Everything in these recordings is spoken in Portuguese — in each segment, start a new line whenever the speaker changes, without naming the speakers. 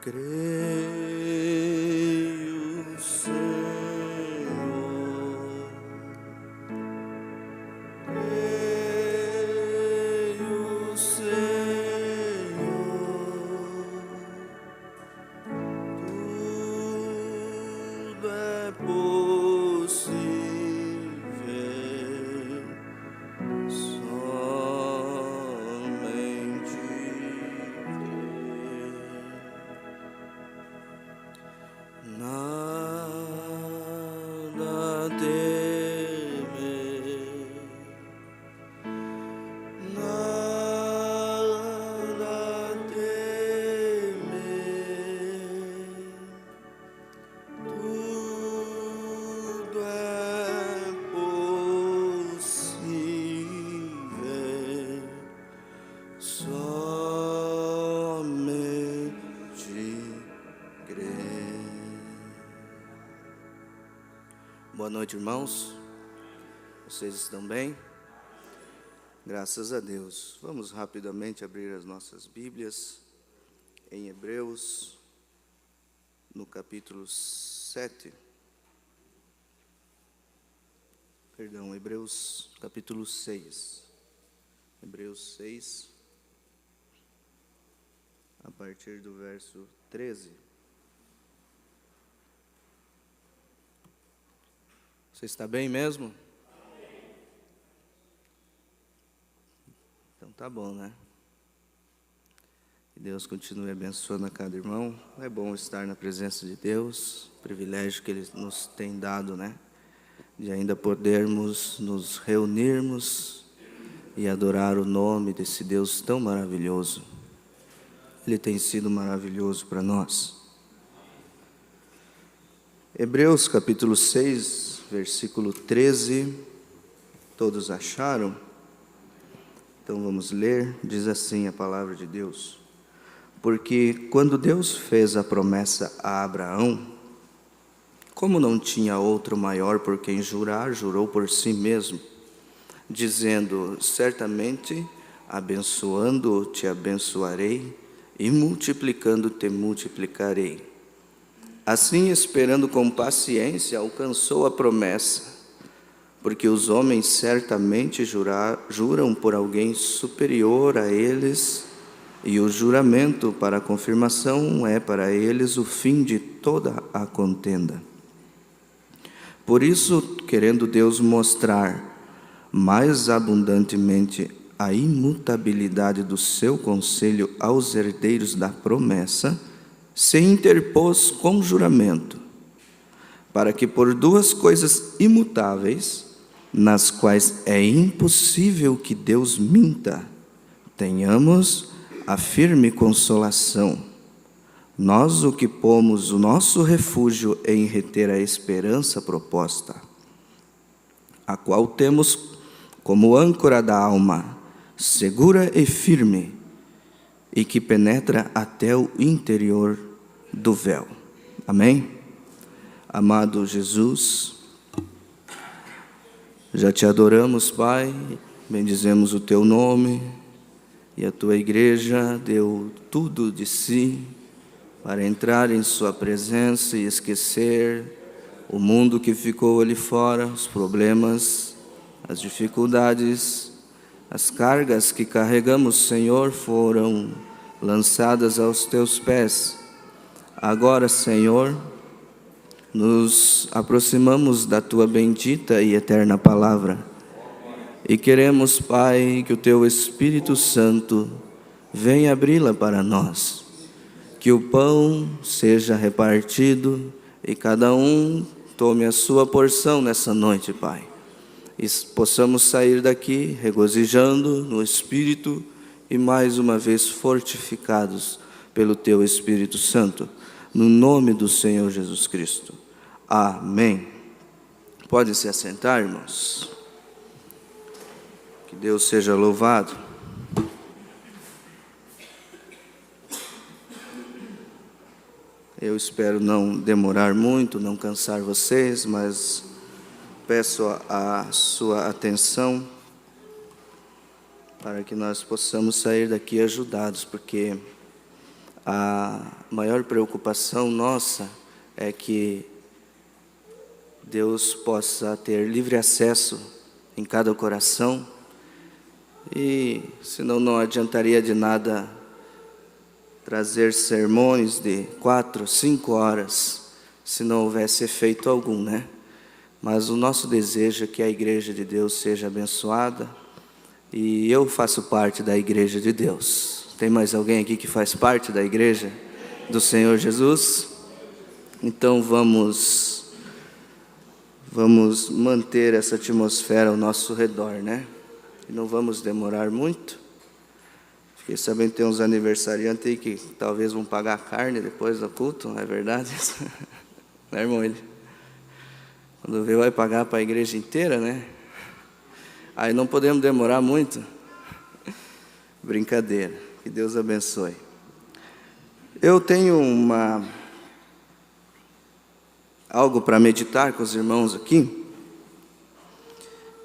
Creio, Senhor, creio, Senhor, tudo é possível, somente nada temer, nada temer, tudo é possível, somente crer. Boa noite, irmãos. Vocês estão bem? Graças a Deus. Vamos rapidamente abrir as nossas Bíblias em Hebreus, no capítulo 7. Perdão, Hebreus, capítulo 6. Hebreus 6, a partir do verso 13. Você está bem mesmo? Então tá bom, né? Que Deus continue abençoando a cada irmão. É bom estar na presença de Deus, privilégio que Ele nos tem dado, né? De ainda podermos nos reunirmos e adorar o nome desse Deus tão maravilhoso. Ele tem sido maravilhoso para nós. Hebreus capítulo 6, versículo 13. Todos acharam? Então vamos ler. Diz assim a palavra de Deus: porque quando Deus fez a promessa a Abraão, como não tinha outro maior por quem jurar, jurou por si mesmo, dizendo: certamente abençoando te abençoarei, e multiplicando te multiplicarei. Assim, esperando com paciência, alcançou a promessa, porque os homens certamente juram por alguém superior a eles, e o juramento para a confirmação é para eles o fim de toda a contenda. Por isso, querendo Deus mostrar mais abundantemente a imutabilidade do seu conselho aos herdeiros da promessa, se interpôs com juramento, para que por duas coisas imutáveis, nas quais é impossível que Deus minta, tenhamos a firme consolação. Nós, o que pomos o nosso refúgio em reter a esperança proposta, a qual temos como âncora da alma, segura e firme, e que penetra até o interior do véu. Amém? Amado Jesus, já te adoramos, Pai, bendizemos o teu nome, e a tua igreja deu tudo de si para entrar em sua presença e esquecer o mundo que ficou ali fora, os problemas, as dificuldades, as cargas que carregamos, Senhor, foram lançadas aos teus pés. Agora, Senhor, nos aproximamos da tua bendita e eterna palavra e queremos, Pai, que o teu Espírito Santo venha abri-la para nós, que o pão seja repartido e cada um tome a sua porção nessa noite, Pai, e possamos sair daqui regozijando no Espírito e mais uma vez fortificados pelo teu Espírito Santo, no nome do Senhor Jesus Cristo. Amém. Pode se assentar, irmãos. Que Deus seja louvado. Eu espero não demorar muito, não cansar vocês, mas peço a sua atenção para que nós possamos sair daqui ajudados, porque A maior preocupação nossa é que Deus possa ter livre acesso em cada coração, e senão não adiantaria de nada trazer sermões de 4, 5 horas, se não houvesse efeito algum, né? Mas o nosso desejo é que a igreja de Deus seja abençoada, e eu faço parte da igreja de Deus. Tem mais alguém aqui que faz parte da igreja do Senhor Jesus? Então vamos manter essa atmosfera ao nosso redor, né? E não vamos demorar muito. Fiquei sabendo que tem uns aniversariantes aí que talvez vão pagar carne depois do culto, não é verdade? Né, irmão? Ele, quando vê, vai pagar para a igreja inteira, né? Aí não podemos demorar muito. Brincadeira. Que Deus abençoe. Eu tenho algo para meditar com os irmãos aqui,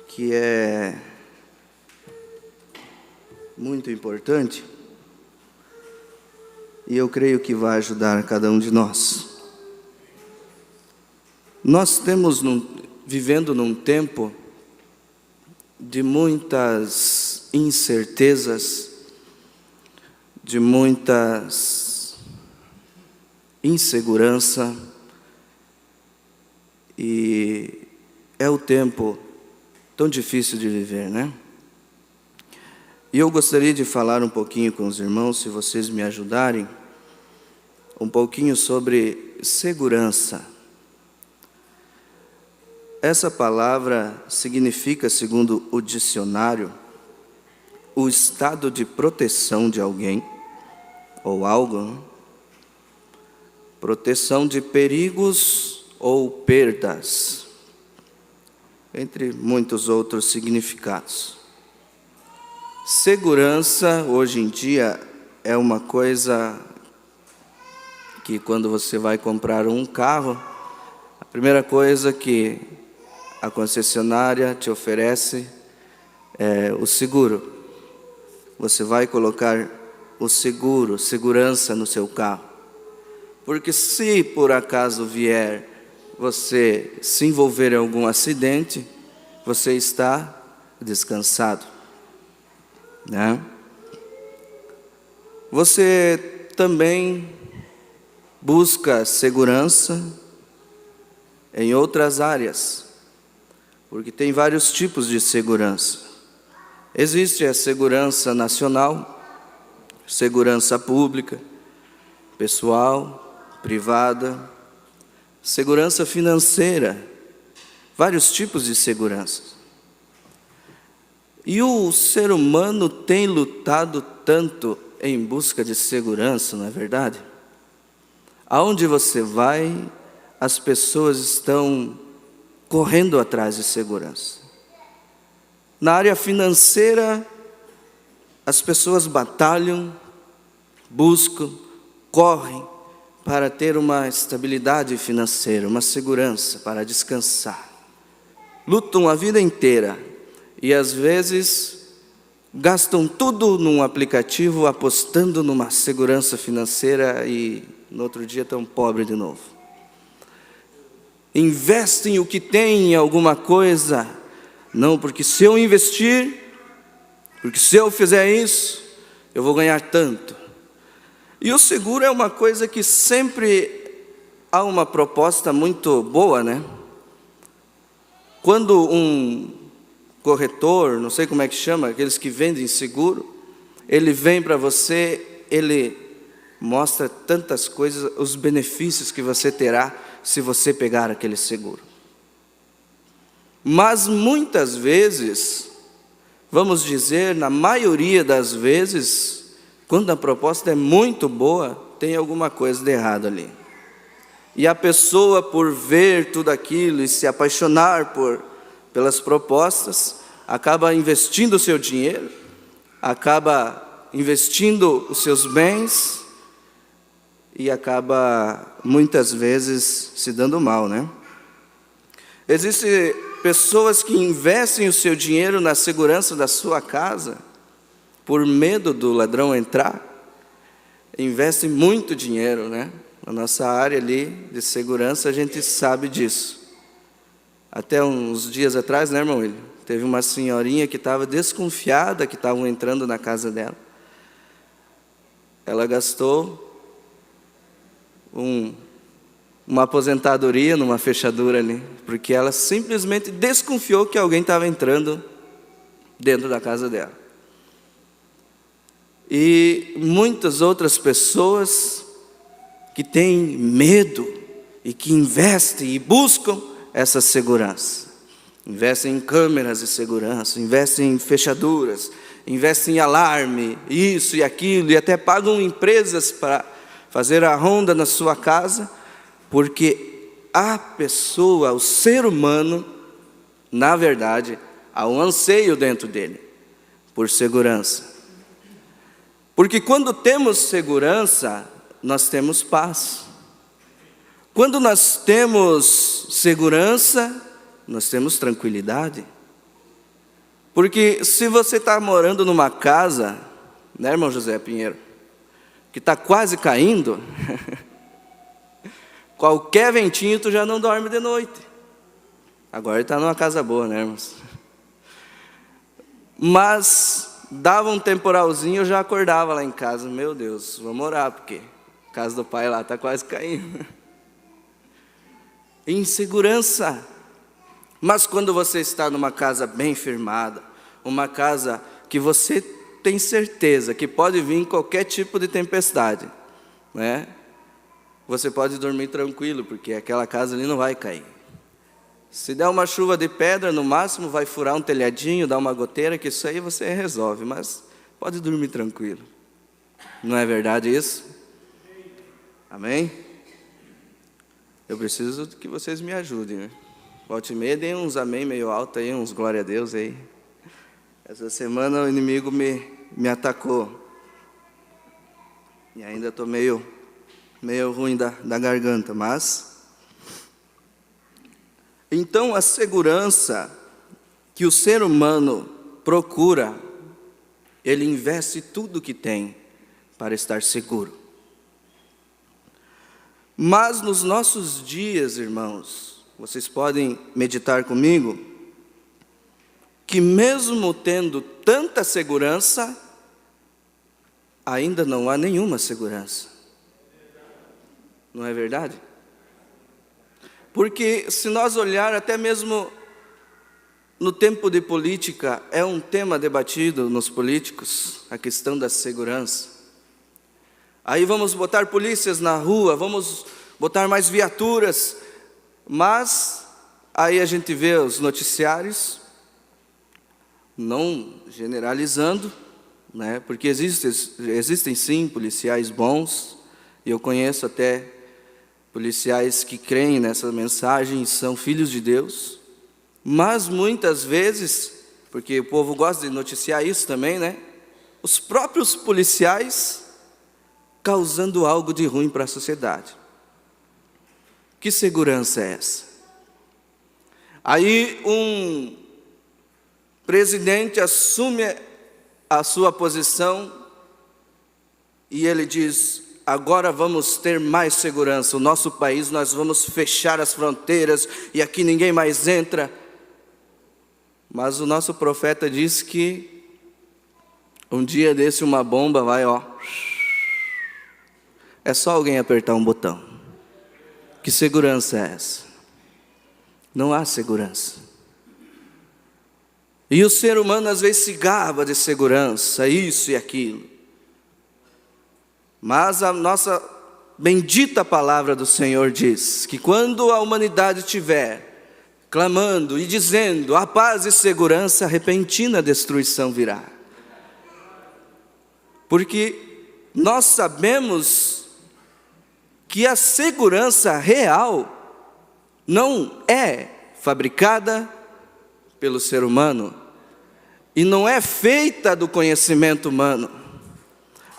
que é muito importante, e eu creio que vai ajudar cada um de nós. Nós estamos vivendo num tempo de muitas incertezas, de muitas insegurança, e é o tempo tão difícil de viver, né? E eu gostaria de falar um pouquinho com os irmãos, se vocês me ajudarem, um pouquinho sobre segurança. Essa palavra significa, segundo o dicionário, o estado de proteção de alguém ou algo, né? Proteção de perigos ou perdas, entre muitos outros significados. Segurança, hoje em dia, é uma coisa que quando você vai comprar um carro, a primeira coisa que a concessionária te oferece é o seguro. Você vai colocar o seguro, segurança no seu carro. Porque se por acaso vier você se envolver em algum acidente, você está descansado, né? Você também busca segurança em outras áreas, porque tem vários tipos de segurança. Existe a segurança nacional, segurança pública, pessoal, privada, segurança financeira, vários tipos de segurança. E o ser humano tem lutado tanto em busca de segurança, não é verdade? Aonde você vai, as pessoas estão correndo atrás de segurança. Na área financeira, as pessoas batalham, buscam, correm para ter uma estabilidade financeira, uma segurança, para descansar. Lutam a vida inteira e às vezes gastam tudo num aplicativo apostando numa segurança financeira e no outro dia estão pobres de novo. Investem o que tem em alguma coisa, não, porque se eu investir, porque se eu fizer isso, eu vou ganhar tanto. E o seguro é uma coisa que sempre há uma proposta muito boa, né? Quando um corretor, não sei como é que chama, aqueles que vendem seguro, ele vem para você, ele mostra tantas coisas, os benefícios que você terá se você pegar aquele seguro. Mas muitas vezes, vamos dizer, na maioria das vezes, quando a proposta é muito boa, tem alguma coisa de errado ali. E a pessoa, por ver tudo aquilo e se apaixonar pelas propostas, acaba investindo o seu dinheiro, acaba investindo os seus bens e acaba muitas vezes se dando mal, né? Existem pessoas que investem o seu dinheiro na segurança da sua casa por medo do ladrão entrar, investe muito dinheiro, né? Na nossa área ali de segurança, a gente sabe disso. Até uns dias atrás, né, irmão William? Teve uma senhorinha que estava desconfiada que estavam entrando na casa dela. Ela gastou uma aposentadoria numa fechadura ali, porque ela simplesmente desconfiou que alguém estava entrando dentro da casa dela. E muitas outras pessoas que têm medo e que investem e buscam essa segurança. Investem em câmeras de segurança, investem em fechaduras, investem em alarme, isso e aquilo, e até pagam empresas para fazer a ronda na sua casa, porque a pessoa, o ser humano, na verdade, há um anseio dentro dele por segurança. Porque quando temos segurança, nós temos paz. Quando nós temos segurança, nós temos tranquilidade. Porque se você está morando numa casa, né, irmão José Pinheiro, que está quase caindo, qualquer ventinho tu já não dorme de noite. Agora ele está numa casa boa, né, irmãos? Mas dava um temporalzinho, eu já acordava lá em casa. Meu Deus, vamos orar, porque a casa do pai lá está quase caindo. Insegurança. Mas quando você está numa casa bem firmada, uma casa que você tem certeza que pode vir qualquer tipo de tempestade, né? Você pode dormir tranquilo, porque aquela casa ali não vai cair. Se der uma chuva de pedra, no máximo vai furar um telhadinho, dar uma goteira, que isso aí você resolve, mas pode dormir tranquilo. Não é verdade isso? Amém? Eu preciso que vocês me ajudem, né? Volte e meia, deem uns amém meio alto aí, uns glória a Deus aí. Essa semana o inimigo me atacou. E ainda estou meio ruim da garganta, mas... Então, a segurança que o ser humano procura, ele investe tudo que tem para estar seguro. Mas nos nossos dias, irmãos, vocês podem meditar comigo, que mesmo tendo tanta segurança, ainda não há nenhuma segurança. Não é verdade? Porque se nós olhar até mesmo no tempo de política, é um tema debatido nos políticos, a questão da segurança. Aí vamos botar polícias na rua, vamos botar mais viaturas, mas aí a gente vê os noticiários, não generalizando, né? Porque existem sim policiais bons, e eu conheço até policiais que creem nessa mensagem, são filhos de Deus, mas muitas vezes, porque o povo gosta de noticiar isso também, né? Os próprios policiais causando algo de ruim para a sociedade. Que segurança é essa? Aí um presidente assume a sua posição e ele diz: agora vamos ter mais segurança, o nosso país, nós vamos fechar as fronteiras e aqui ninguém mais entra. Mas o nosso profeta diz que um dia desse uma bomba vai, é só alguém apertar um botão. Que segurança é essa? Não há segurança. E o ser humano às vezes se gaba de segurança, isso e aquilo. Mas a nossa bendita palavra do Senhor diz que quando a humanidade estiver clamando e dizendo a paz e segurança, repentina destruição virá. Porque nós sabemos que a segurança real não é fabricada pelo ser humano e não é feita do conhecimento humano.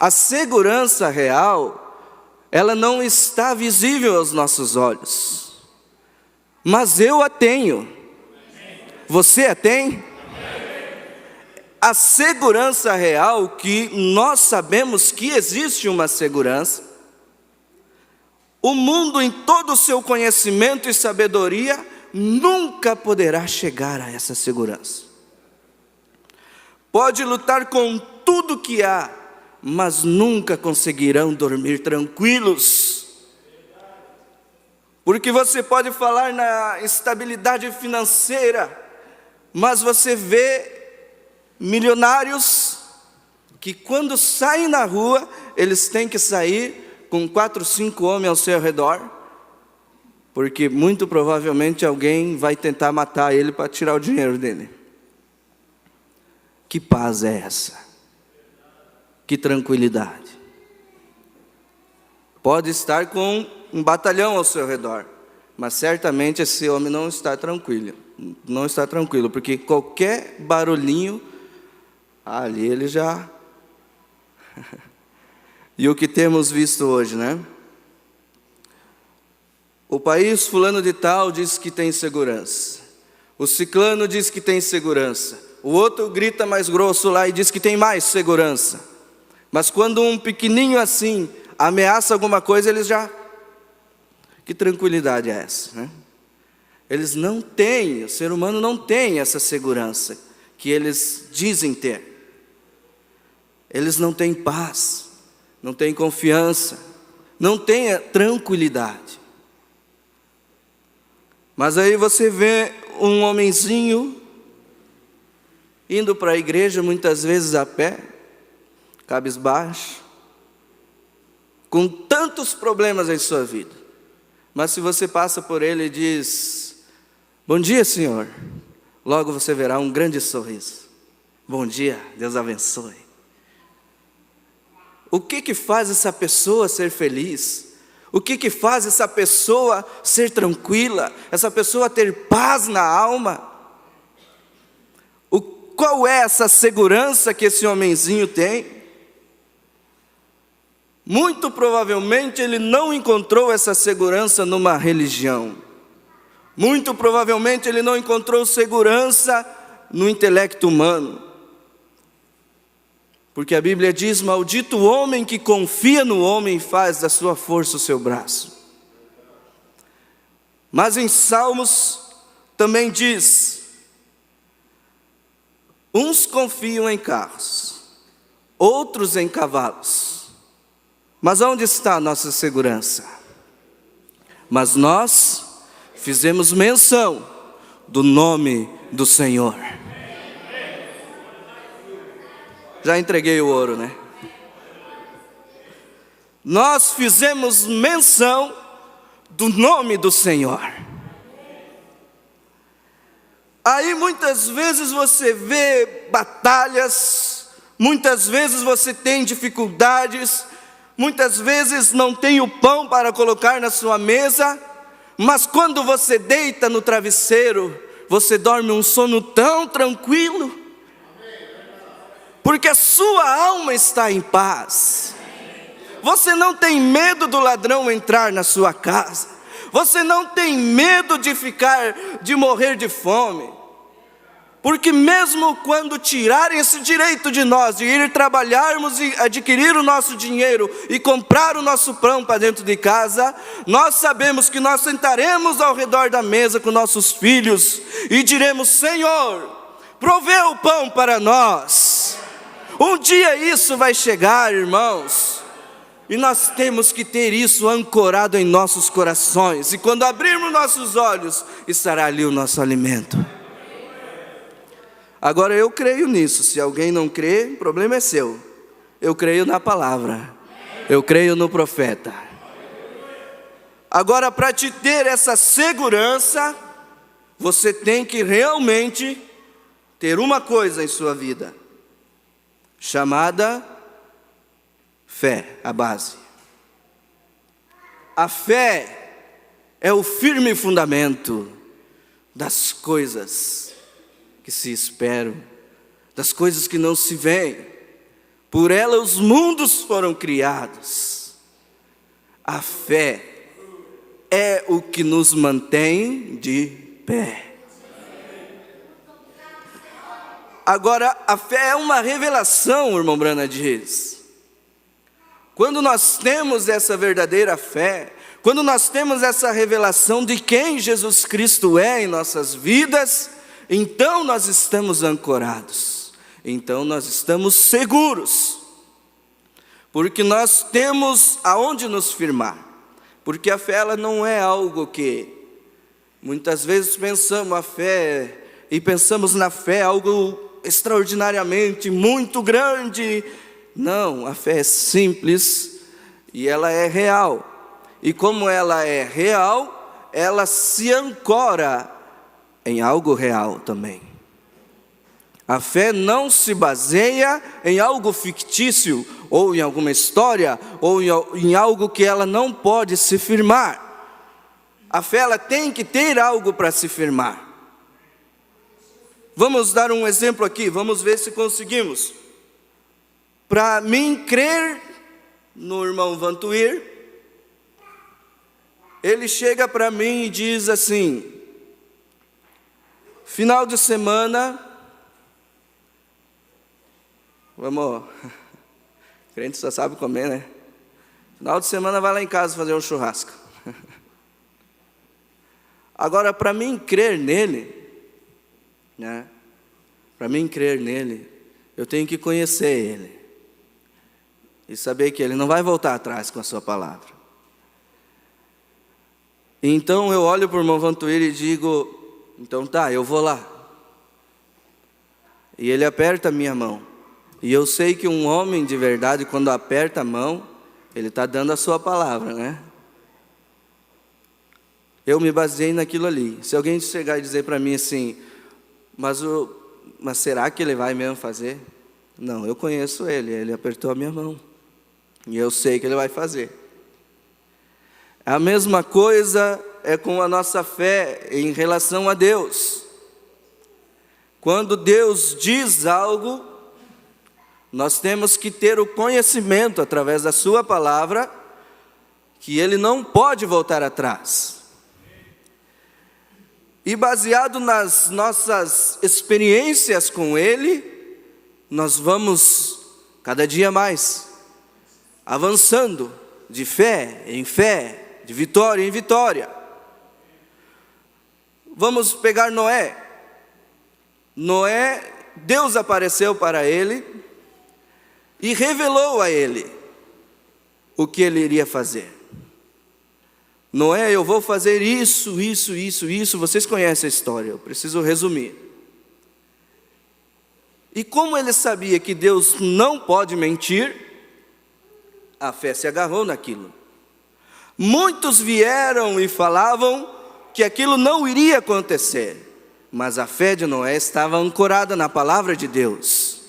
A segurança real, ela não está visível aos nossos olhos, mas eu a tenho. Você a tem? a segurança real, que nós sabemos que existe uma segurança, o mundo em todo o seu conhecimento e sabedoria nunca poderá chegar a essa segurança. Pode lutar com tudo que há, mas nunca conseguirão dormir tranquilos. Porque você pode falar na estabilidade financeira, mas você vê milionários que quando saem na rua, eles têm que sair com 4, 5 homens ao seu redor, porque muito provavelmente alguém vai tentar matar ele para tirar o dinheiro dele. Que paz é essa? Que tranquilidade. Pode estar com um batalhão ao seu redor, mas certamente esse homem não está tranquilo. Não está tranquilo, porque qualquer barulhinho, ali ele já... E o que temos visto hoje, né? O país fulano de tal diz que tem segurança. O ciclano diz que tem segurança. O outro grita mais grosso lá e diz que tem mais segurança. Mas quando um pequenininho assim ameaça alguma coisa, eles já... Que tranquilidade é essa, né? Eles não têm, o ser humano não tem essa segurança que eles dizem ter. Eles não têm paz, não têm confiança, não têm tranquilidade. Mas aí você vê um homenzinho indo para a igreja, muitas vezes a pé, cabisbaixo, com tantos problemas em sua vida. Mas se você passa por ele e diz: bom dia, Senhor, logo você verá um grande sorriso. Bom dia, Deus abençoe. O que faz essa pessoa ser feliz? O que faz essa pessoa ser tranquila? Essa pessoa ter paz na alma? Qual é essa segurança que esse homenzinho tem? Muito provavelmente ele não encontrou essa segurança numa religião. Muito provavelmente ele não encontrou segurança no intelecto humano. Porque a Bíblia diz: maldito o homem que confia no homem e faz da sua força o seu braço. Mas em Salmos também diz: uns confiam em carros, outros em cavalos. Mas onde está a nossa segurança? Mas nós fizemos menção do nome do Senhor. Já entreguei o ouro, né? Nós fizemos menção do nome do Senhor. Aí muitas vezes você vê batalhas, muitas vezes você tem dificuldades, muitas vezes não tem o pão para colocar na sua mesa, mas quando você deita no travesseiro, você dorme um sono tão tranquilo, porque a sua alma está em paz. Você não tem medo do ladrão entrar na sua casa. Você não tem medo de morrer de fome. Porque mesmo quando tirarem esse direito de nós, de ir trabalharmos e adquirir o nosso dinheiro e comprar o nosso pão para dentro de casa, nós sabemos que nós sentaremos ao redor da mesa com nossos filhos e diremos: Senhor, provê o pão para nós. Um dia isso vai chegar, irmãos, e nós temos que ter isso ancorado em nossos corações, e quando abrirmos nossos olhos, estará ali o nosso alimento. Agora eu creio nisso. Se alguém não crê, o problema é seu. Eu creio na palavra, eu creio no profeta. Agora, para te ter essa segurança, você tem que realmente ter uma coisa em sua vida, chamada fé, a base. A fé é o firme fundamento das coisas que se esperam, das coisas que não se veem. Por ela os mundos foram criados. A fé é o que nos mantém de pé. Agora, a fé é uma revelação, o irmão Brana diz. Quando nós temos essa verdadeira fé, quando nós temos essa revelação de quem Jesus Cristo é em nossas vidas, então nós estamos ancorados, então nós estamos seguros, porque nós temos aonde nos firmar, porque a fé ela não é algo que, muitas vezes pensamos a fé, e pensamos na fé algo extraordinariamente, muito grande. Não, a fé é simples e ela é real. E como ela é real, ela se ancora em algo real também. A fé não se baseia em algo fictício, ou em alguma história, ou em algo que ela não pode se firmar. A fé ela tem que ter algo para se firmar. Vamos dar um exemplo aqui, vamos ver se conseguimos. Para mim crer no irmão Vantuir, ele chega para mim e diz assim: final de semana, vamos, crente só sabe comer, né? Final de semana vai lá em casa fazer um churrasco. Agora, para mim crer nele, né? Para mim crer nele, eu tenho que conhecer ele e saber que ele não vai voltar atrás com a sua palavra. Então eu olho para o irmão Vantuir e digo: então tá, eu vou lá. E ele aperta a minha mão, e eu sei que um homem de verdade, quando aperta a mão, ele está dando a sua palavra, né? Eu me baseei naquilo ali. Se alguém chegar e dizer para mim assim: mas será que ele vai mesmo fazer? Não, eu conheço ele, ele apertou a minha mão, e eu sei que ele vai fazer. A mesma coisa é com a nossa fé em relação a Deus. Quando Deus diz algo, nós temos que ter o conhecimento, através da sua palavra, que ele não pode voltar atrás. E baseado nas nossas experiências com ele, nós vamos cada dia mais avançando de fé em fé, de vitória em vitória. Vamos pegar Noé. Noé, Deus apareceu para ele e revelou a ele o que ele iria fazer. Noé, eu vou fazer isso, vocês conhecem a história, eu preciso resumir. E como ele sabia que Deus não pode mentir, a fé se agarrou naquilo. Muitos vieram e falavam que aquilo não iria acontecer, mas a fé de Noé estava ancorada na palavra de Deus.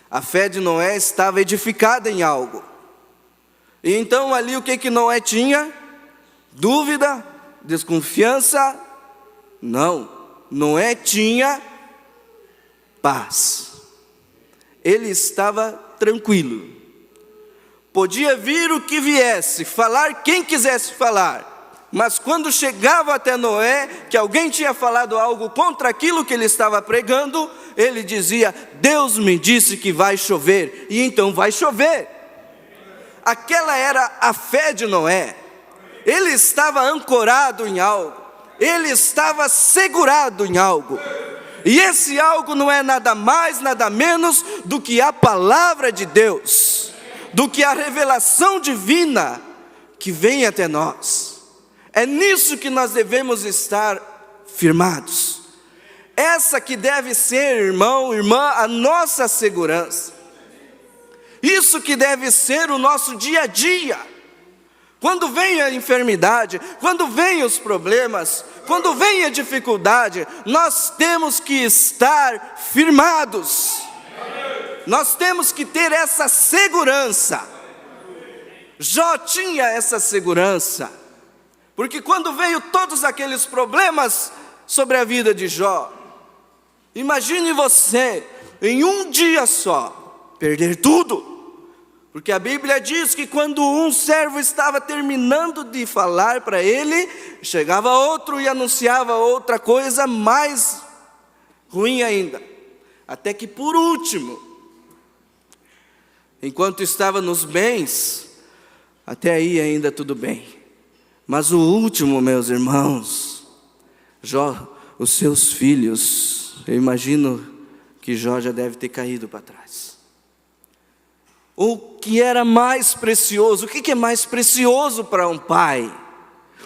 A fé de Noé estava edificada em algo. E então ali o que Noé tinha? Dúvida? Desconfiança? Não. Noé tinha paz. Ele estava tranquilo. Podia vir o que viesse, falar quem quisesse falar, mas quando chegava até Noé, que alguém tinha falado algo contra aquilo que ele estava pregando, ele dizia: Deus me disse que vai chover, e então vai chover. Aquela era a fé de Noé. Ele estava ancorado em algo, ele estava segurado em algo, e esse algo não é nada mais, nada menos do que a palavra de Deus, do que a revelação divina que vem até nós. É nisso que nós devemos estar firmados. Essa que deve ser, irmão, irmã, a nossa segurança. Isso que deve ser o nosso dia a dia. Quando vem a enfermidade, quando vem os problemas, quando vem a dificuldade, nós temos que estar firmados. Nós temos que ter essa segurança. Jó tinha essa segurança, porque quando veio todos aqueles problemas sobre a vida de Jó, imagine você, em um dia só, perder tudo. Porque a Bíblia diz que quando um servo estava terminando de falar para ele, chegava outro e anunciava outra coisa mais ruim ainda. Até que por último, enquanto estava nos bens, até aí ainda tudo bem. Mas o último, meus irmãos, Jó, os seus filhos, eu imagino que Jó já deve ter caído para trás. O que era mais precioso, o que é mais precioso para um pai?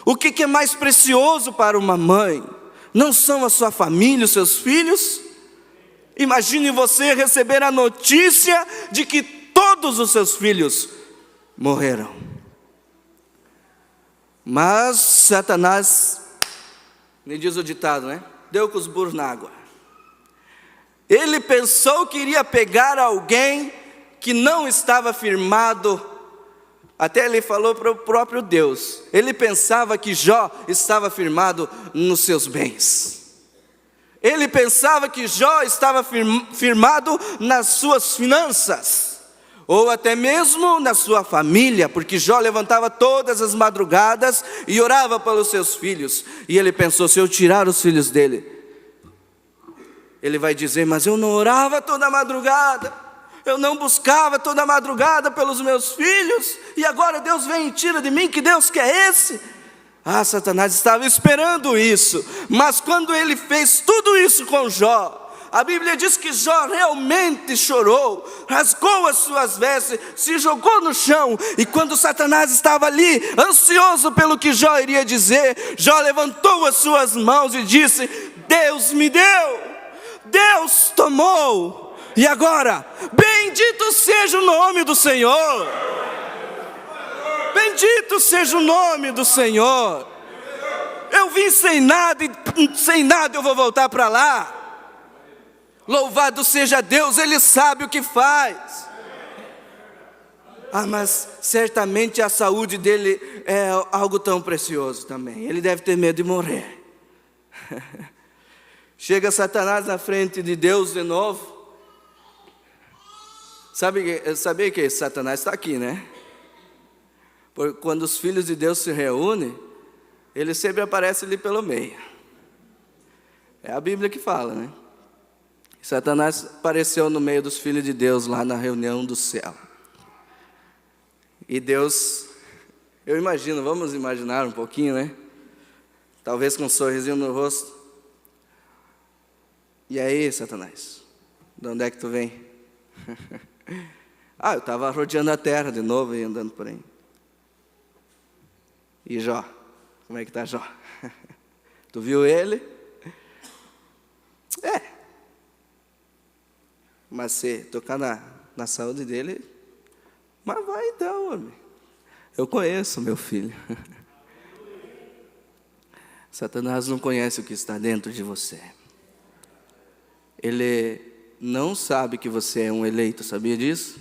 O que é mais precioso para uma mãe? Não são a sua família, os seus filhos? Imagine você receber a notícia de que todos os seus filhos morreram. Mas Satanás, me diz o ditado, né? Deu com os burros na água. Ele pensou que iria pegar alguém que não estava firmado. Até ele falou para o próprio Deus. Ele pensava que Jó estava firmado nos seus bens. Ele pensava que Jó estava firmado nas suas finanças, ou até mesmo na sua família, porque Jó levantava todas as madrugadas e orava pelos seus filhos. E ele pensou, se eu tirar os filhos dele, ele vai dizer, mas eu não orava toda madrugada. Eu não buscava toda madrugada pelos meus filhos, e agora Deus vem e tira de mim, que Deus que é esse? Satanás estava esperando isso, mas quando ele fez tudo isso com Jó, a Bíblia diz que Jó realmente chorou, rasgou as suas vestes, se jogou no chão, e quando Satanás estava ali, ansioso pelo que Jó iria dizer, Jó levantou as suas mãos e disse, Deus me deu, Deus tomou, e agora, bendito seja o nome do Senhor. Bendito seja o nome do Senhor. Eu vim sem nada e sem nada eu vou voltar para lá. Louvado seja Deus, Ele sabe o que faz. Mas certamente a saúde dele é algo tão precioso também. Ele deve ter medo de morrer. Chega Satanás na frente de Deus de novo. Sabe que Satanás está aqui, né? Porque quando os filhos de Deus se reúnem, ele sempre aparece ali pelo meio. É a Bíblia que fala, né? Satanás apareceu no meio dos filhos de Deus lá na reunião do céu. E Deus, eu imagino, vamos imaginar um pouquinho, né? Talvez com um sorrisinho no rosto. E aí, Satanás? De onde é que tu vem? Eu estava rodeando a terra de novo e andando por aí. E Jó? Como é que está Jó? Tu viu ele? Mas se tocar na saúde dele, mas vai então, homem. Eu conheço meu filho. Satanás não conhece o que está dentro de você. Ele não sabe que você é um eleito, sabia disso?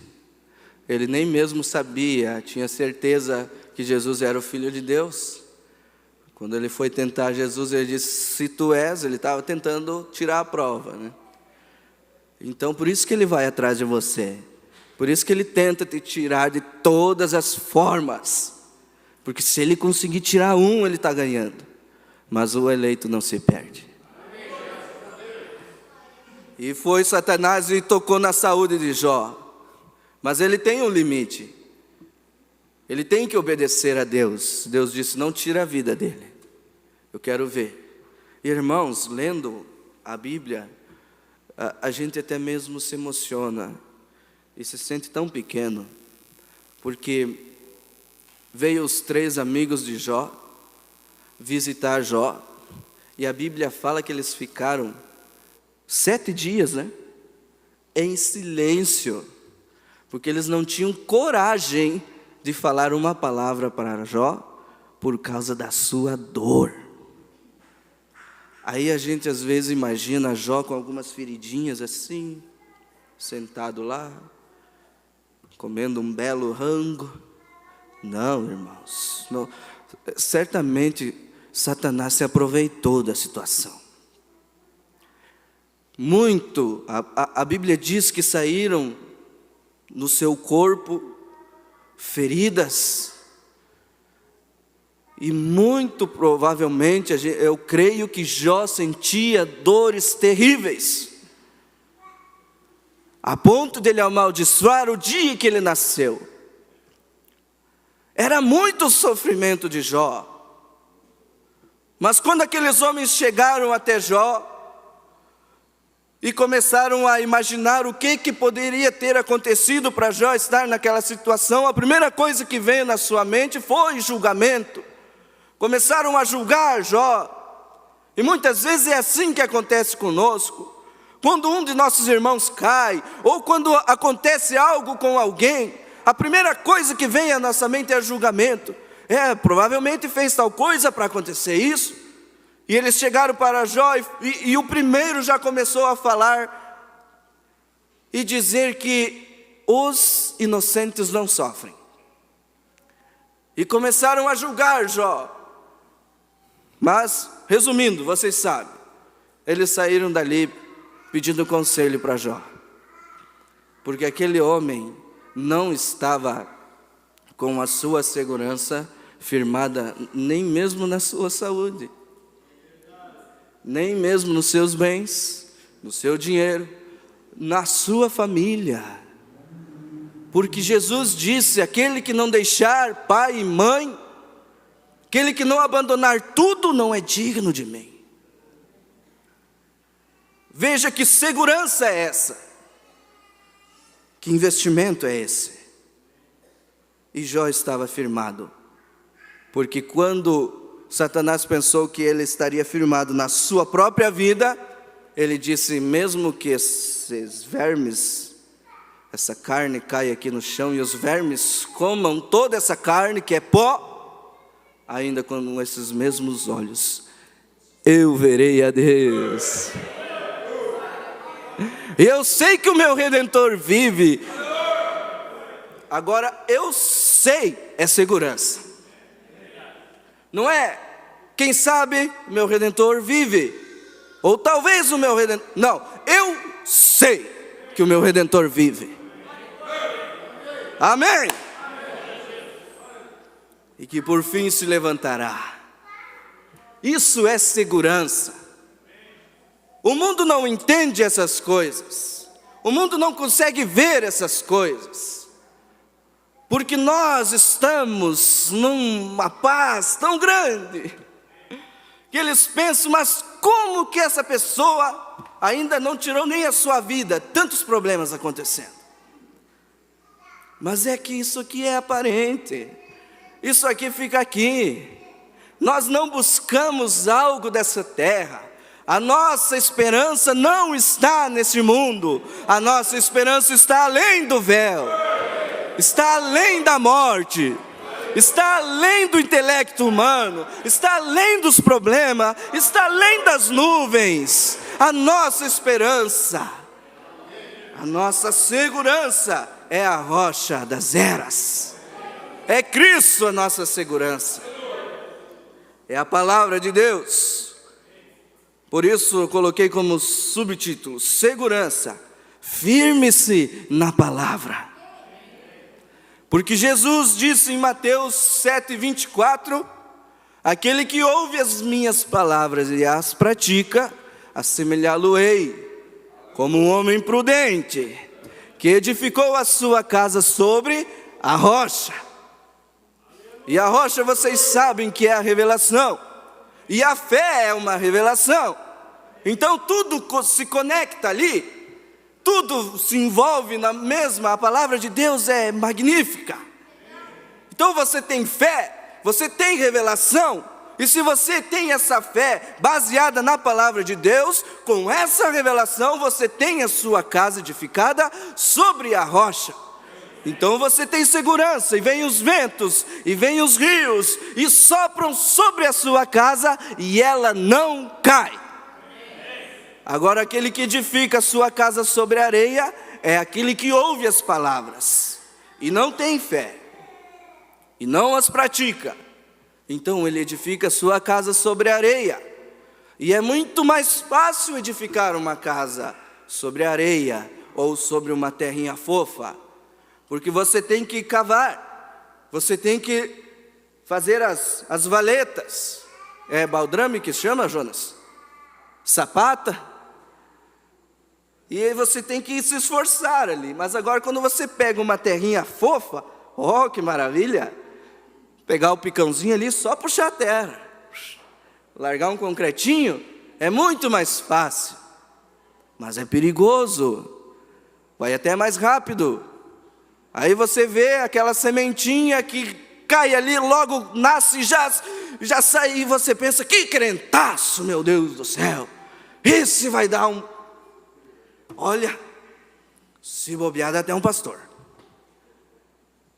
Ele nem mesmo sabia, tinha certeza que Jesus era o Filho de Deus. Quando ele foi tentar Jesus, ele disse, se tu és, ele estava tentando tirar a prova, né? Então, por isso que ele vai atrás de você. Por isso que ele tenta te tirar de todas as formas. Porque se ele conseguir tirar um, ele está ganhando. Mas o eleito não se perde. E foi Satanás e tocou na saúde de Jó. Mas ele tem um limite. Ele tem que obedecer a Deus. Deus disse, não tira a vida dele. Eu quero ver. Irmãos, lendo a Bíblia, a gente até mesmo se emociona. E se sente tão pequeno. Porque veio os 3 amigos de Jó visitar Jó. E a Bíblia fala que eles ficaram 7 dias, né? Em silêncio. Porque eles não tinham coragem de falar uma palavra para Jó por causa da sua dor. Aí a gente às vezes imagina Jó com algumas feridinhas assim, sentado lá, comendo um belo rango. Não, irmãos, não. Certamente Satanás se aproveitou da situação. Muito, a Bíblia diz que saíram no seu corpo feridas, e muito provavelmente, eu creio que Jó sentia dores terríveis, a ponto de ele amaldiçoar o dia que ele nasceu. Era muito o sofrimento de Jó. Mas quando aqueles homens chegaram até Jó e começaram a imaginar o que poderia ter acontecido para Jó estar naquela situação, a primeira coisa que veio na sua mente foi julgamento. Começaram a julgar Jó. E muitas vezes é assim que acontece conosco. Quando um de nossos irmãos cai, ou quando acontece algo com alguém, a primeira coisa que vem à nossa mente é julgamento. Provavelmente fez tal coisa para acontecer isso. E eles chegaram para Jó e o primeiro já começou a falar e dizer que os inocentes não sofrem. E começaram a julgar Jó. Mas, resumindo, vocês sabem, eles saíram dali pedindo conselho para Jó. Porque aquele homem não estava com a sua segurança firmada nem mesmo na sua saúde, nem mesmo nos seus bens, no seu dinheiro, na sua família. Porque Jesus disse: aquele que não deixar pai e mãe, aquele que não abandonar tudo, não é digno de mim. Veja que segurança é essa, que investimento é esse. E Jó estava firmado, porque quando Satanás pensou que ele estaria firmado na sua própria vida, ele disse: mesmo que esses vermes, essa carne caia aqui no chão e os vermes comam toda essa carne que é pó, ainda com esses mesmos olhos eu verei a Deus. Eu sei que o meu Redentor vive. Agora eu sei é segurança. Não é, quem sabe o meu Redentor vive, ou talvez o meu Redentor, não, eu sei que o meu Redentor vive. Amém? E que por fim se levantará. Isso é segurança. O mundo não entende essas coisas, o mundo não consegue ver essas coisas, porque nós estamos numa paz tão grande, que eles pensam: mas como que essa pessoa ainda não tirou nem a sua vida? Tantos problemas acontecendo. Mas é que isso aqui é aparente, isso aqui fica aqui. Nós não buscamos algo dessa terra. A nossa esperança não está nesse mundo, a nossa esperança está além do véu, está além da morte, está além do intelecto humano, está além dos problemas, está além das nuvens. A nossa esperança, a nossa segurança é a rocha das eras, é Cristo a nossa segurança, é a palavra de Deus. Por isso eu coloquei como subtítulo: segurança, firme-se na palavra. Porque Jesus disse em Mateus 7:24: aquele que ouve as minhas palavras e as pratica, assemelhá-lo-ei como um homem prudente, que edificou a sua casa sobre a rocha. E a rocha vocês sabem que é a revelação. E a fé é uma revelação. Então tudo se conecta ali, tudo se envolve na mesma. A palavra de Deus é magnífica. Então você tem fé, você tem revelação. E se você tem essa fé baseada na palavra de Deus, com essa revelação você tem a sua casa edificada sobre a rocha. Então você tem segurança, e vem os ventos, e vem os rios, e sopram sobre a sua casa, e ela não cai. Agora aquele que edifica a sua casa sobre a areia, é aquele que ouve as palavras, e não tem fé, e não as pratica. Então ele edifica a sua casa sobre a areia, e é muito mais fácil edificar uma casa sobre a areia, ou sobre uma terrinha fofa, porque você tem que cavar, você tem que fazer as valetas. É baldrame que chama, Jonas? Sapata? E aí você tem que se esforçar ali. Mas agora quando você pega uma terrinha fofa, ó, que maravilha! Pegar o picãozinho ali, só puxar a terra. Largar um concretinho é muito mais fácil. Mas é perigoso. Vai até mais rápido. Aí você vê aquela sementinha que cai ali, logo nasce, já sai, e você pensa, que crentaço, meu Deus do céu. Esse vai dar um... Olha, se bobear dá até um pastor.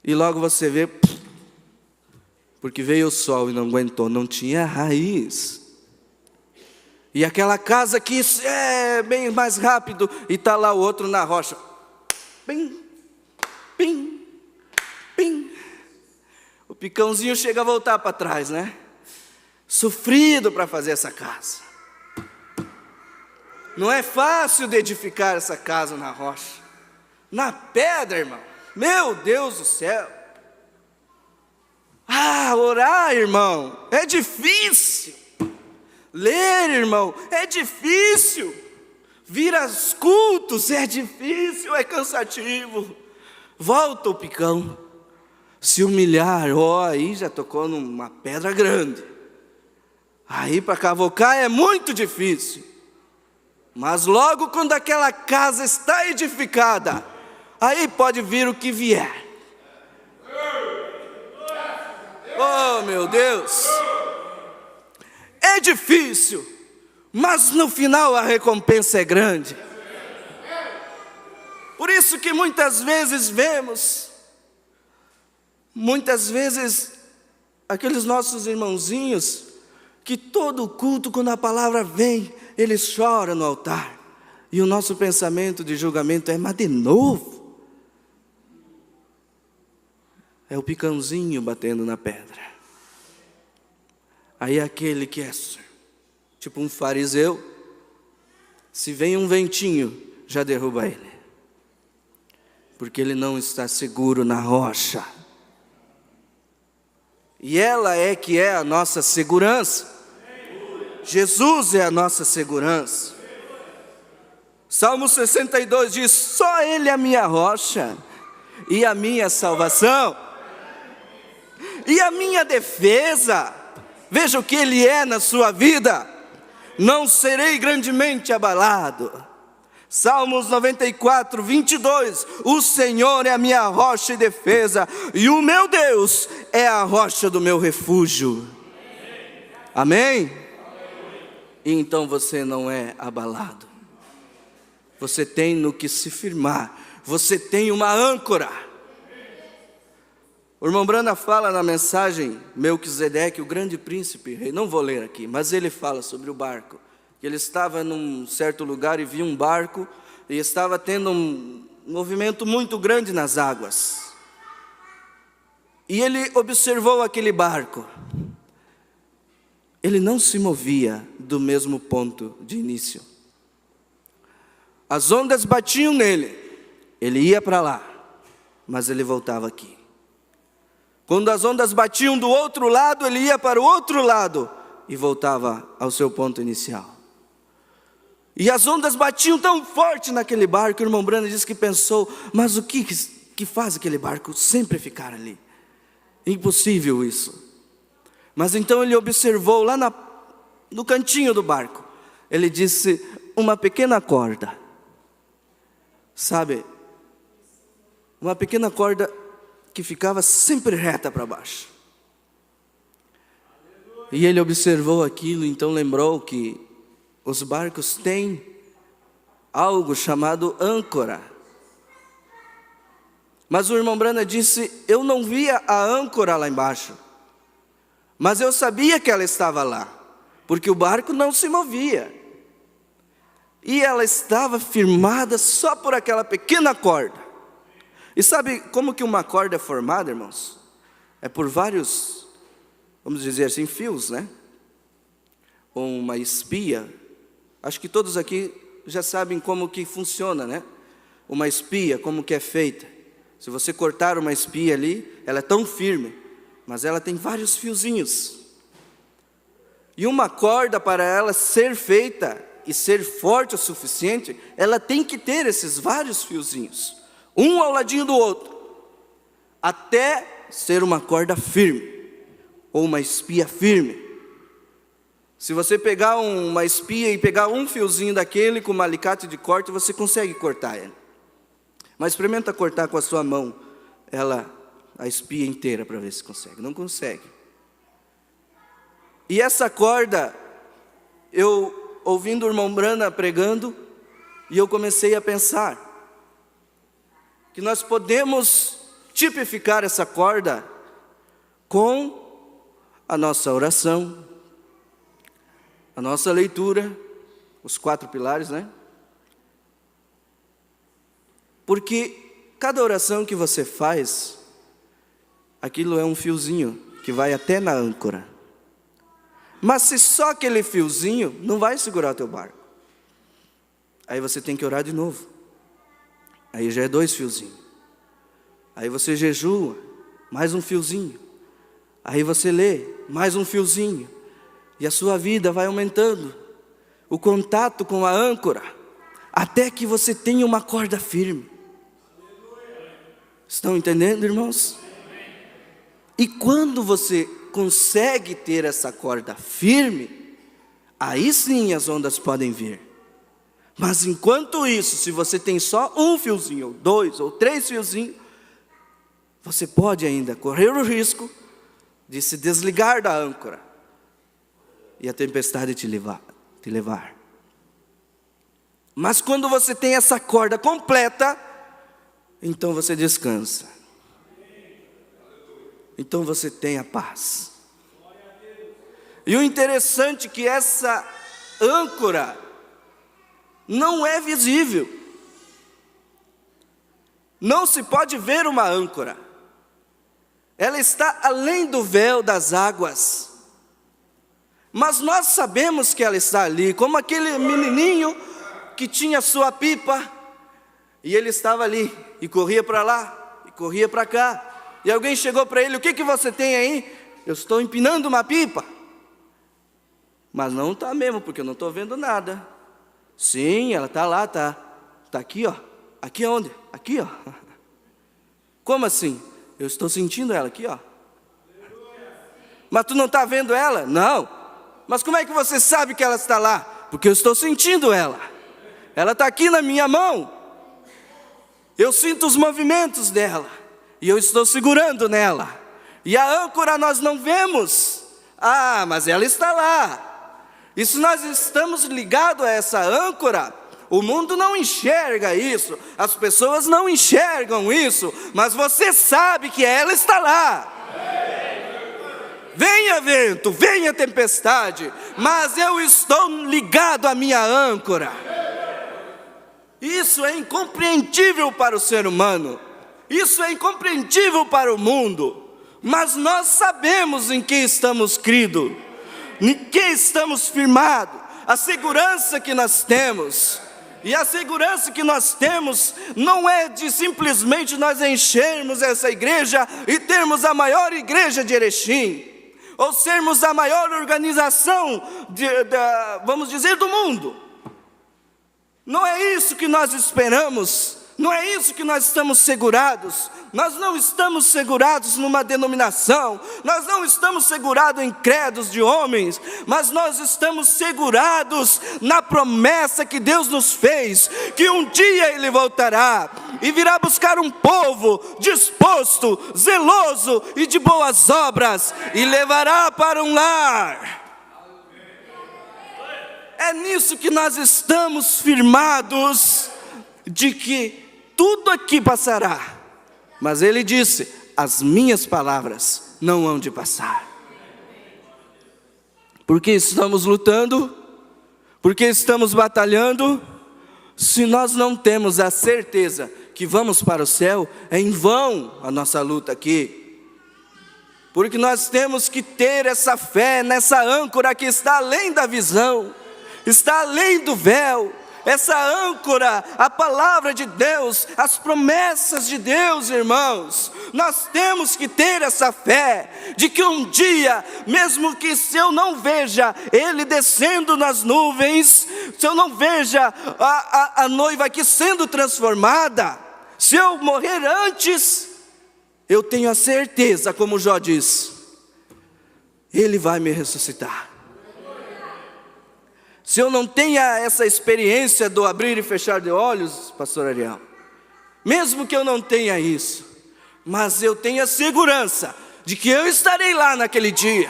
E logo você vê, porque veio o sol e não aguentou, não tinha raiz. E aquela casa que é bem mais rápido, e está lá o outro na rocha. Pim, pim, pim. O picãozinho chega a voltar para trás, né? Sofrido para fazer essa casa. Não é fácil de edificar essa casa na rocha. Na pedra, irmão. Meu Deus do céu. Orar, irmão, é difícil. Ler, irmão, é difícil. Vir aos cultos é difícil, é cansativo. Volta o picão. Se humilhar, aí já tocou numa pedra grande. Aí para cavocar é muito difícil. Mas logo quando aquela casa está edificada, aí pode vir o que vier. Oh, meu Deus! É difícil, mas no final a recompensa é grande. Por isso que muitas vezes vemos, aqueles nossos irmãozinhos, que todo culto, quando a palavra vem, eles choram no altar. E o nosso pensamento de julgamento é, mas de novo? É o picãozinho batendo na pedra. Aí aquele que é tipo um fariseu, se vem um ventinho, já derruba ele. Porque ele não está seguro na rocha. E ela é que é a nossa segurança. Jesus é a nossa segurança. Salmo 62 diz, só Ele é a minha rocha, e a minha salvação, e a minha defesa. Veja o que Ele é na sua vida. Não serei grandemente abalado. Salmos 94, 22. O Senhor é a minha rocha e defesa, e o meu Deus é a rocha do meu refúgio. Amém? E então você não é abalado. Você tem no que se firmar. Você tem uma âncora. O irmão Brana fala na mensagem, Melquisedeque, o grande príncipe rei. Não vou ler aqui, mas ele fala sobre o barco. Ele estava num certo lugar e viu um barco, e estava tendo um movimento muito grande nas águas. E ele observou aquele barco. Ele não se movia do mesmo ponto de início. As ondas batiam nele, ele ia para lá, mas ele voltava aqui. Quando as ondas batiam do outro lado, ele ia para o outro lado e voltava ao seu ponto inicial. E as ondas batiam tão forte naquele barco, o irmão Brana disse que pensou, mas o que faz aquele barco sempre ficar ali? Impossível isso. Mas então ele observou lá no cantinho do barco, ele disse, uma pequena corda, sabe, uma pequena corda que ficava sempre reta para baixo. E ele observou aquilo, então lembrou que os barcos têm algo chamado âncora. Mas o irmão Brana disse, eu não via a âncora lá embaixo, mas eu sabia que ela estava lá, porque o barco não se movia. E ela estava firmada só por aquela pequena corda. E sabe como que uma corda é formada, irmãos? É por vários, vamos dizer assim, fios, né? Ou uma espia. Acho que todos aqui já sabem como que funciona, né? Uma espia, como que é feita. Se você cortar uma espia ali, ela é tão firme, mas ela tem vários fiozinhos. E uma corda, para ela ser feita, e ser forte o suficiente, ela tem que ter esses vários fiozinhos, um ao ladinho do outro, até ser uma corda firme, ou uma espia firme. Se você pegar uma espia e pegar um fiozinho daquele com um alicate de corte, você consegue cortar ele. Mas experimenta cortar com a sua mão, a espia inteira, para ver se consegue. Não consegue. E essa corda, eu ouvindo o irmão Brana pregando, e eu comecei a pensar que nós podemos tipificar essa corda com a nossa oração, a nossa leitura, os 4 pilares, né? Porque cada oração que você faz, aquilo é um fiozinho que vai até na âncora. Mas se só aquele fiozinho, não vai segurar o teu barco. Aí você tem que orar de novo. Aí já é 2 fiozinhos. Aí você jejua, mais um fiozinho. Aí você lê, mais um fiozinho. E a sua vida vai aumentando. O contato com a âncora, até que você tenha uma corda firme. Estão entendendo, irmãos? E quando você consegue ter essa corda firme, aí sim as ondas podem vir. Mas enquanto isso, se você tem só um fiozinho, ou 2, ou 3 fiozinhos, você pode ainda correr o risco de se desligar da âncora e a tempestade te levar. Mas quando você tem essa corda completa, então você descansa. Então você tem a paz. E o interessante é que essa âncora não é visível. Não se pode ver uma âncora. Ela está além do véu das águas. Mas nós sabemos que ela está ali, como aquele menininho que tinha sua pipa, e ele estava ali, e corria para lá, e corria para cá, e alguém chegou para ele: o que você tem aí? Eu estou empinando uma pipa. Mas não está mesmo, porque eu não estou vendo nada. Sim, ela está lá, está aqui, ó. Aqui onde? Aqui, ó. Como assim? Eu estou sentindo ela aqui, ó. Mas tu não está vendo ela? Não. Mas como é que você sabe que ela está lá? Porque eu estou sentindo ela. Ela está aqui na minha mão. Eu sinto os movimentos dela. E eu estou segurando nela. E a âncora nós não vemos. Ah, mas ela está lá. E se nós estamos ligados a essa âncora, o mundo não enxerga isso, as pessoas não enxergam isso, mas você sabe que ela está lá. Venha vento, venha tempestade, mas eu estou ligado à minha âncora. Isso é incompreensível para o ser humano, isso é incompreensível para o mundo, mas nós sabemos em que estamos cridos, em que estamos firmados, a segurança que nós temos. E a segurança que nós temos não é de simplesmente nós enchermos essa igreja e termos a maior igreja de Erechim, ou sermos a maior organização, vamos dizer, do mundo. Não é isso que nós esperamos, não é isso que nós estamos segurados. Nós não estamos segurados numa denominação, nós não estamos segurados em credos de homens, mas nós estamos segurados na promessa que Deus nos fez, que um dia Ele voltará e virá buscar um povo disposto, zeloso e de boas obras, e levará para um lar. É nisso que nós estamos firmados, de que tudo aqui passará. Mas Ele disse: as minhas palavras não hão de passar. Porque estamos lutando, porque estamos batalhando. Se nós não temos a certeza que vamos para o céu, é em vão a nossa luta aqui. Porque nós temos que ter essa fé nessa âncora que está além da visão, está além do véu, Essa âncora, a palavra de Deus, as promessas de Deus, irmãos. Nós temos que ter essa fé, de que um dia, mesmo que se eu não veja Ele descendo nas nuvens, se eu não veja a noiva aqui sendo transformada, se eu morrer antes, eu tenho a certeza, como Jó diz, Ele vai me ressuscitar. Se eu não tenho essa experiência do abrir e fechar de olhos, pastor Ariel, mesmo que eu não tenha isso, mas eu tenho a segurança de que eu estarei lá naquele dia.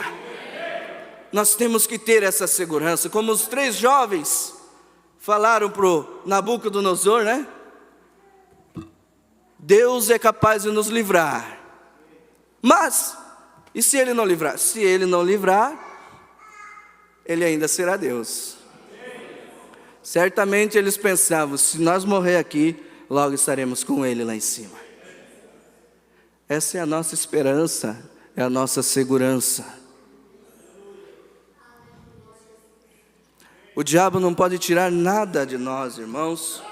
Nós temos que ter essa segurança, como os 3 jovens falaram para o Nabucodonosor, né? Deus é capaz de nos livrar, mas, e se Ele não livrar? Se Ele não livrar, Ele ainda será Deus. Certamente eles pensavam, se nós morrer aqui, logo estaremos com Ele lá em cima. Essa é a nossa esperança, é a nossa segurança. O diabo não pode tirar nada de nós, irmãos,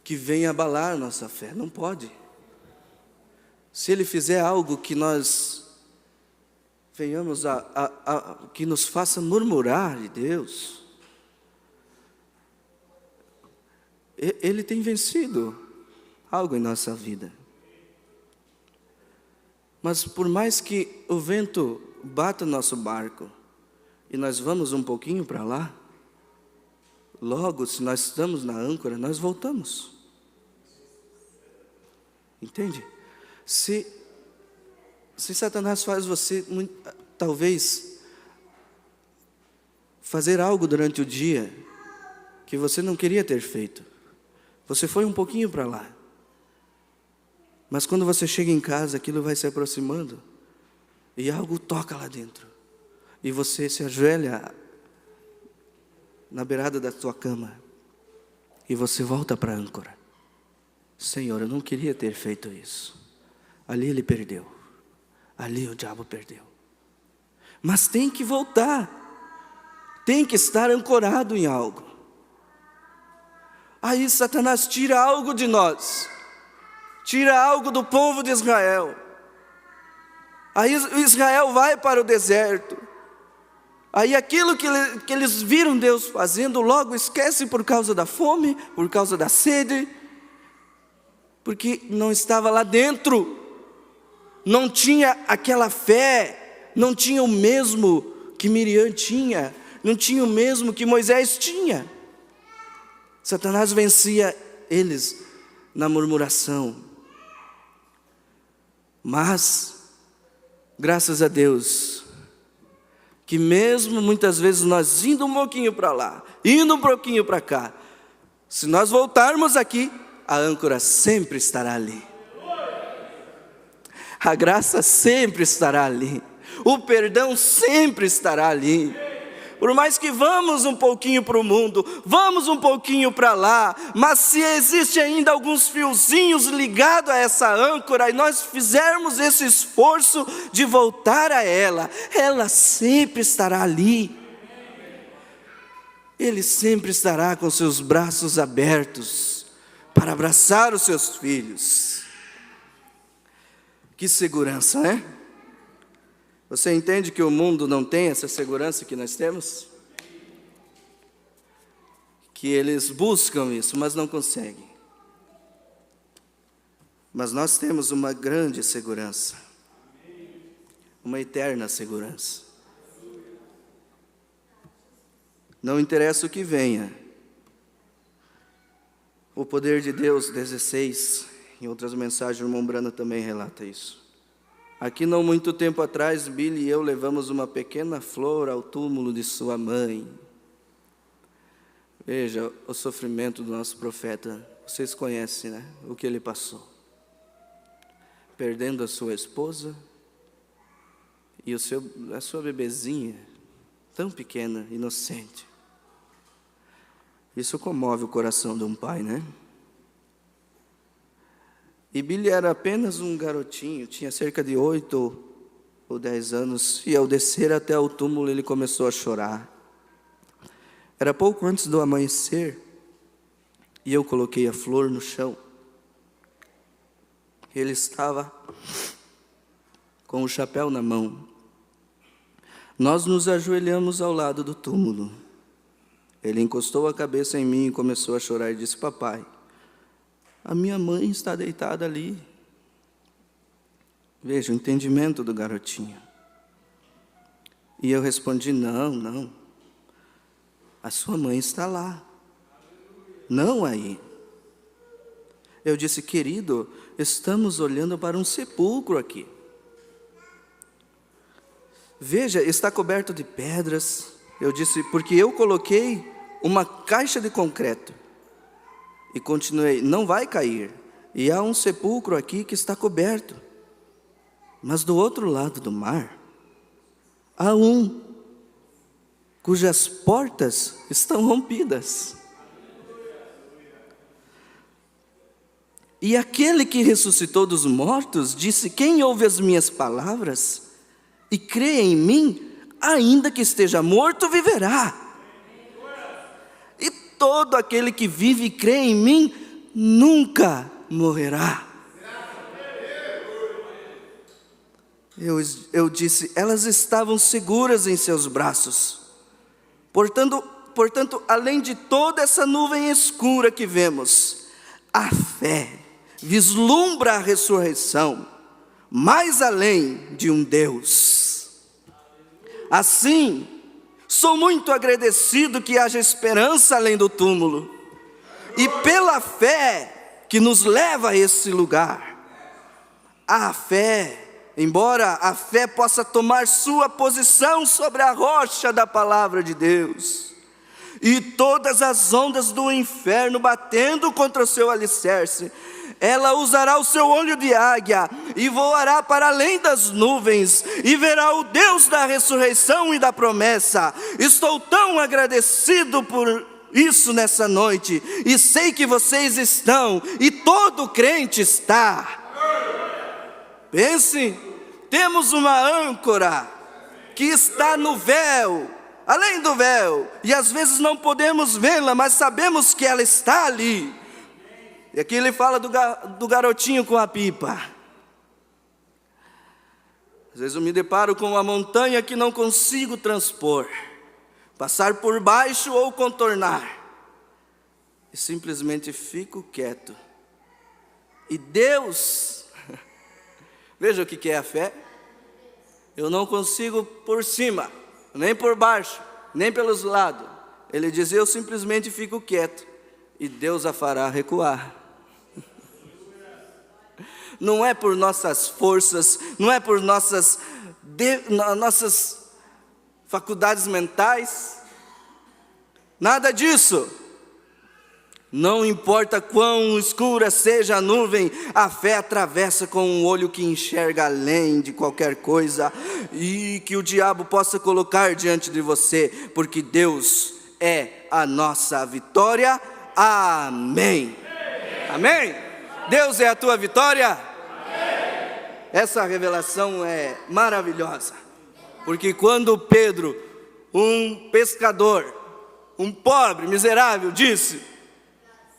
que venha abalar nossa fé, não pode. Se ele fizer algo que nós venhamos que nos faça murmurar de Deus, Ele tem vencido algo em nossa vida. Mas por mais que o vento bata no nosso barco, e nós vamos um pouquinho para lá, logo, se nós estamos na âncora, nós voltamos. Entende? Se Satanás faz você, talvez, fazer algo durante o dia que você não queria ter feito, você foi um pouquinho para lá, mas quando você chega em casa, aquilo vai se aproximando, e algo toca lá dentro, e você se ajoelha na beirada da sua cama, e você volta para a âncora. Senhor, eu não queria ter feito isso. Ali ele perdeu, ali o diabo perdeu, mas tem que voltar, tem que estar ancorado em algo. Aí Satanás tira algo de nós, tira algo do povo de Israel. Aí Israel vai para o deserto, aí aquilo que eles viram Deus fazendo, logo esquece por causa da fome, por causa da sede, porque não estava lá dentro, não tinha aquela fé, não tinha o mesmo que Miriam tinha, não tinha o mesmo que Moisés tinha. Satanás vencia eles na murmuração. Mas, graças a Deus, que mesmo muitas vezes nós indo um pouquinho para lá, indo um pouquinho para cá, se nós voltarmos aqui, a âncora sempre estará ali. A graça sempre estará ali. O perdão sempre estará ali. Por mais que vamos um pouquinho para o mundo, vamos um pouquinho para lá, mas se existe ainda alguns fiozinhos ligados a essa âncora, e nós fizermos esse esforço de voltar a ela, ela sempre estará ali. Ele sempre estará com seus braços abertos para abraçar os seus filhos. Que segurança, né? Você entende que o mundo não tem essa segurança que nós temos? Que eles buscam isso, mas não conseguem. Mas nós temos uma grande segurança, uma eterna segurança. Não interessa o que venha. O poder de Deus, 16, em outras mensagens, o irmão Brana também relata isso. Aqui não muito tempo atrás, Billy e eu levamos uma pequena flor ao túmulo de sua mãe. Veja o sofrimento do nosso profeta. Vocês conhecem, né? O que ele passou. Perdendo a sua esposa e a sua bebezinha, tão pequena, inocente. Isso comove o coração de um pai, né? E Billy era apenas um garotinho, tinha cerca de 8 ou 10 anos, e ao descer até o túmulo ele começou a chorar. Era pouco antes do amanhecer, e eu coloquei a flor no chão. Ele estava com o chapéu na mão. Nós nos ajoelhamos ao lado do túmulo. Ele encostou a cabeça em mim e começou a chorar e disse: papai, a minha mãe está deitada ali. Veja o entendimento do garotinho. E eu respondi: não, a sua mãe está lá, não aí. Eu disse: querido, estamos olhando para um sepulcro aqui. Veja, está coberto de pedras. Eu disse: porque eu coloquei uma caixa de concreto. E continuei: não vai cair. E há um sepulcro aqui que está coberto. Mas do outro lado do mar, há um cujas portas estão rompidas. E aquele que ressuscitou dos mortos disse: quem ouve as minhas palavras e crê em mim, ainda que esteja morto, viverá. E todo aquele que vive e crê em mim, nunca morrerá. Eu disse: elas estavam seguras em seus braços. Portanto, além de toda essa nuvem escura que vemos, a fé vislumbra a ressurreição, mais além de um Deus. Assim, sou muito agradecido que haja esperança além do túmulo, e pela fé que nos leva a esse lugar. A fé, embora a fé possa tomar sua posição sobre a rocha da palavra de Deus, e todas as ondas do inferno batendo contra o seu alicerce, ela usará o seu olho de águia e voará para além das nuvens e verá o Deus da ressurreição e da promessa. Estou tão agradecido por isso nessa noite, e sei que vocês estão, e todo crente está. Pense, temos uma âncora que está no véu, além do véu, e às vezes não podemos vê-la, mas sabemos que ela está ali. E aqui ele fala do garotinho com a pipa. Às vezes eu me deparo com uma montanha que não consigo transpor, passar por baixo ou contornar, e simplesmente fico quieto. E Deus, veja o que é a fé. Eu não consigo por cima, nem por baixo, nem pelos lados. Ele diz: eu simplesmente fico quieto, e Deus a fará recuar. Não é por nossas forças, não é por nossas faculdades mentais, nada disso. Não importa quão escura seja a nuvem, a fé atravessa com um olho que enxerga além de qualquer coisa e que o diabo possa colocar diante de você, porque Deus é a nossa vitória. Amém. Amém? Deus é a tua vitória? Amém. Essa revelação é maravilhosa, porque quando Pedro, um pescador, um pobre, miserável, disse: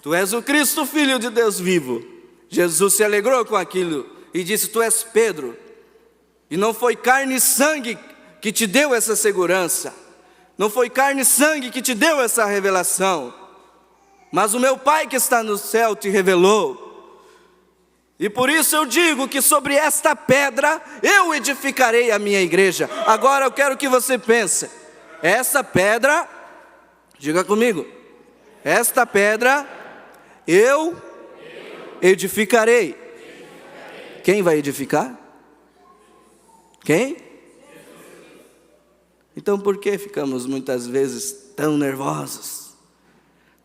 tu és o Cristo, Filho de Deus vivo, Jesus se alegrou com aquilo e disse: tu és Pedro, e não foi carne e sangue que te deu essa segurança, não foi carne e sangue que te deu essa revelação, mas o meu Pai que está no céu te revelou. E por isso eu digo que sobre esta pedra eu edificarei a minha igreja. Agora eu quero que você pense: essa pedra, diga comigo, esta pedra eu edificarei. Quem vai edificar? Quem? Então por que ficamos muitas vezes tão nervosos,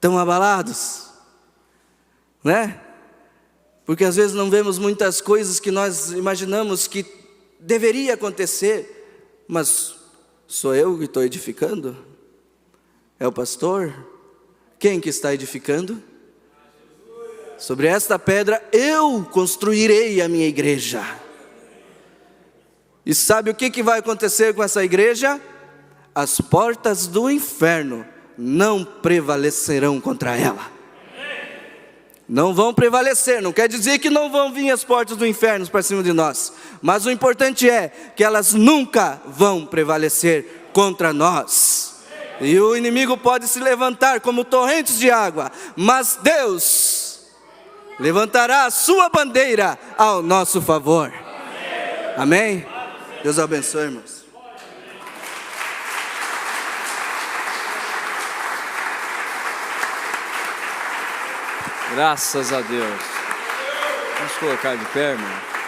tão abalados, né? Porque às vezes não vemos muitas coisas que nós imaginamos que deveria acontecer, mas sou eu que estou edificando? É o pastor? Quem que está edificando? Sobre esta pedra eu construirei a minha igreja. E sabe o que vai acontecer com essa igreja? As portas do inferno não prevalecerão contra ela. Não vão prevalecer, não quer dizer que não vão vir as portas do inferno para cima de nós, mas o importante é que elas nunca vão prevalecer contra nós. E o inimigo pode se levantar como torrentes de água, mas Deus levantará a sua bandeira ao nosso favor. Amém? Deus abençoe, irmãos.
Graças a Deus. Vamos colocar de pé, irmão.